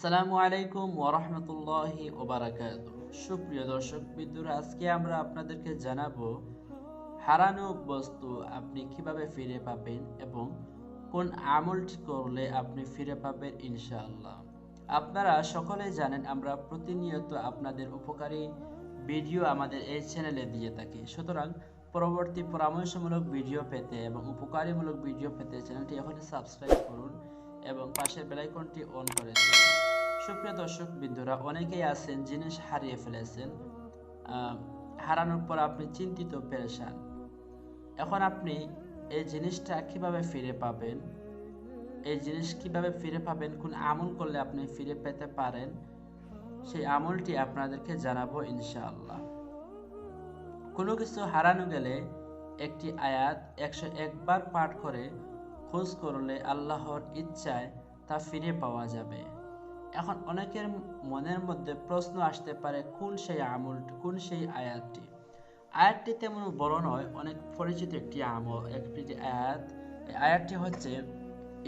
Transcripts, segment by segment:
আসসালামু আলাইকুম ওয়া রাহমাতুল্লাহি ওয়া বারাকাতুহু। সুপ্রিয় দর্শক বিন্দুরা, আজকে আমরা আপনাদেরকে জানাবো হারানো বস্তু আপনি কিভাবে ফিরে পাবেন এবং কোন আমলটি করলে আপনি ফিরে পাবেন ইনশাআল্লাহ। আপনারা সকলেই জানেন আমরা প্রতিনিয়ত আপনাদের উপকারী ভিডিও আমাদের এই চ্যানেলে দিয়ে থাকি। সুতরাং পরবর্তী পরামর্শমূলক ভিডিও পেতে এবং উপকারীমূলক ভিডিও পেতে চ্যানেলটি এখনই সাবস্ক্রাইব করুন এবং পাশের বেল আইকনটি অন করে দিন। সুপ্রিয় দর্শক বিন্দুরা, অনেকেই আছেন জিনিস হারিয়ে ফেলেছেন, হারানোর পর আপনি চিন্তিত পেরেশান। এখন আপনি এই জিনিসটা কিভাবে ফিরে পাবেন, কোন আমল করলে আপনি ফিরে পেতে পারেন, সেই আমলটি আপনাদেরকে জানাবো ইনশাআল্লাহ। কোনো কিছু হারানো গেলে একটি আয়াত 101 বার পাঠ করে খোঁজ করলে আল্লাহর ইচ্ছায় তা ফিরে পাওয়া যাবে। এখন অনেকের মনের মধ্যে প্রশ্ন আসতে পারে, কোন সেই আয়াতটি তেমন বড় নয়, অনেক পরিচিত একটি আমল, একটি আয়াত। এই আয়াতটি হচ্ছে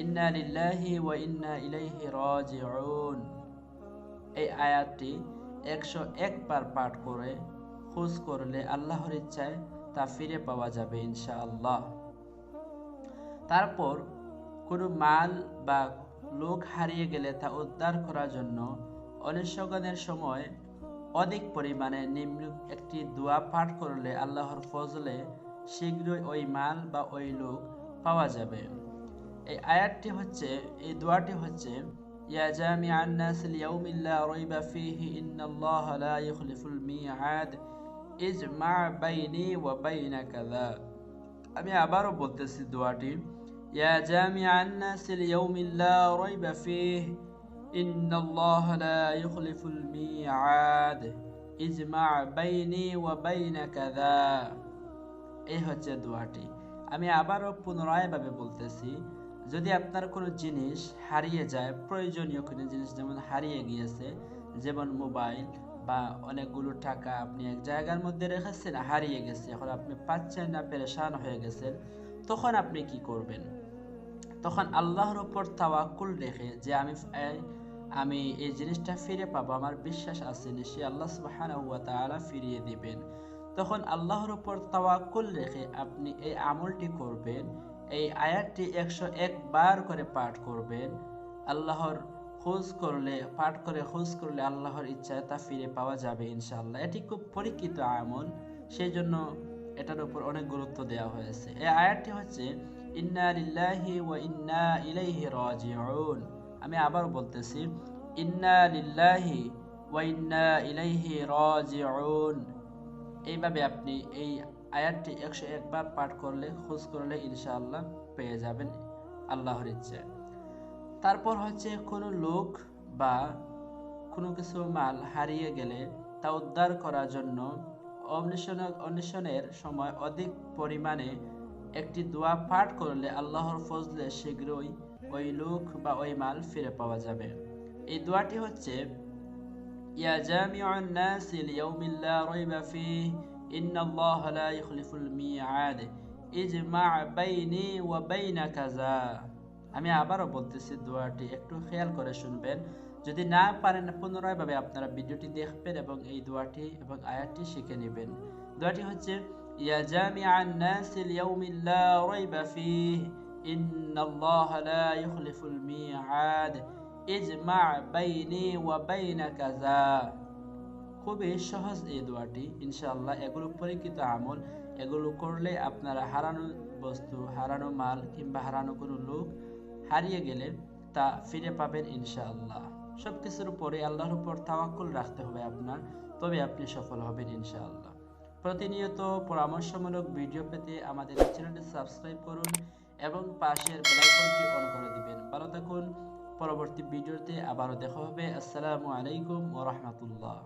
ইন্না লিল্লাহি ওয়া ইন্না ইলাইহি রাজিউন। এই আয়াতটি 101 বার পাঠ করে খোঁজ করলে আল্লাহর ইচ্ছায় তা ফিরে পাওয়া যাবে ইনশাআল্লাহ। তারপর কোনো মাল বা লোক হারিয়ে গেলে তা উদ্ধার করার জন্য অন্বেষণের সময় অধিক পরিমাণে নিম্ন একটি দোয়া পাঠ করলে আল্লাহর ফজলে শীঘ্রই ওই মাল বা ওই লোক পাওয়া যাবে। এই দোয়াটি হচ্ছে ইয়া জামিআন নাসিল ইয়াউমিল লা রাইবা ফীহি ইন্নাল্লাহা লা ইখলিফুল মিআদ ইজমা বাইনি ওয়া বাইনাকা যা। আমি আবারও বলতেছি দোয়াটি, ইয়া জামিআন নাসিল ইয়াউমিল লা রাইবা ফীহি ইন্নাল্লাহা লা ইখলিফুল মিআদ ইজমা বাইনি ওয়া বাইনাকা যা। এই হচ্ছে দোয়াটি। আমি আবারও পুনরায়ভাবে বলতেছি, যদি আপনার কোনো জিনিস হারিয়ে যায়, প্রয়োজনীয় কোনো জিনিস যেমন হারিয়ে গিয়েছে, যেমন মোবাইল বা অনেকগুলো টাকা আপনি এক জায়গার মধ্যে রেখেছেন, হারিয়ে গেছে, এখন আপনি পাচ্ছেন না, পেরেশান হয়ে গেছেন, তখন আপনি কি করবেন? তখন আল্লাহর উপর তাওয়াক্কুল রেখে যে আমি এই জিনিসটা ফিরে পাবো, আমার বিশ্বাস আছে নিশ্চয়ই আল্লাহ সুবহানাহু ওয়া তাআলা ফিরিয়ে দিবেন। তখন আল্লাহর উপর তাওয়াক্কুল রেখে আপনি এই আমলটি করবেন। এই আয়াতটি 101 বার করে পাঠ করবেন। পাঠ করে খোঁজ করলে আল্লাহর ইচ্ছায় তা ফিরে পাওয়া যাবে ইনশাআল্লাহ। এটি খুব পরীক্ষিত আমল, সেই জন্য এটার উপর অনেক গুরুত্ব দেওয়া হয়েছে। এই আয়াতটি হচ্ছে ইন্না লিল্লাহি ওয়া ইন্না ইলাইহি রাজিউন। আমি আবার বলতেছি, ইন্না লিল্লাহি ওয়া ইন্না ইলাইহি রাজিউন। এইভাবে আপনি এই আয়াতটি 101 বার পাঠ করলে, খোঁজ করলে ইনশাআল্লাহ পেয়ে যাবেন আল্লাহর ইচ্ছে। তারপর হচ্ছে কোনো লোক বা কোনো কিছু মাল হারিয়ে গেলে তা উদ্ধার করার জন্য অন্বেষণের সময় অধিক পরিমাণে একটি দোয়া পাঠ করলে আল্লাহর ফজলে শীঘ্রই ওই লোক বা ওই মাল ফিরে পাওয়া যাবে। এই দোয়াটি হচ্ছে ইয়া জামিউন নাসিল ইয়াউমিল লা রাইবা ফীহি ইন্নাল্লাহা লা ইখলিফুল মিআদ ইজমা বাইনি ওয়া বাইনাকা যা। আমি আবারও বলতেছি, দোয়াটি একটু খেয়াল করে শুনবেন। যদি না পারেন পুনরায়ভাবে আপনারা ভিডিওটি দেখবেন এবং এই দোয়াটি এবং আয়াতটি শিখে নেবেন। দোয়াটি হচ্ছে ইয়া জামিআন নাসিল ইয়াউমিল লা রাইবা ফীহি ইন্নাল্লাহা লা ইখলিফুল মিআদ ইজমা বাইনি ওয়া বাইনাকা যা। খুবই সহজ এই দোয়াটি ইনশাআল্লাহ। এগুলো পরীক্ষিত আমল, এগুলো করলে আপনারা হারানো বস্তু, হারানো মাল কিংবা হারানো কোনো লোক হারিয়ে গেলে তা ফিরে পাবেন ইনশাআল্লাহ। সবকিছুর উপরে আল্লাহর উপর তাওয়াক্কুল রাখতে হবে আপনার, তবে আপনি সফল হবেন ইনশাআল্লাহ। প্রতিনিয়ত পরামর্শমূলক ভিডিও পেতে আমাদের চ্যানেলটি সাবস্ক্রাইব করুন এবং পাশের বেল আইকনটি অন করে দিবেন। ভালো থাকুন, পরবর্তী ভিডিওতে আবারও দেখা হবে। আসসালামু আলাইকুম ওয়া রাহমাতুল্লাহ।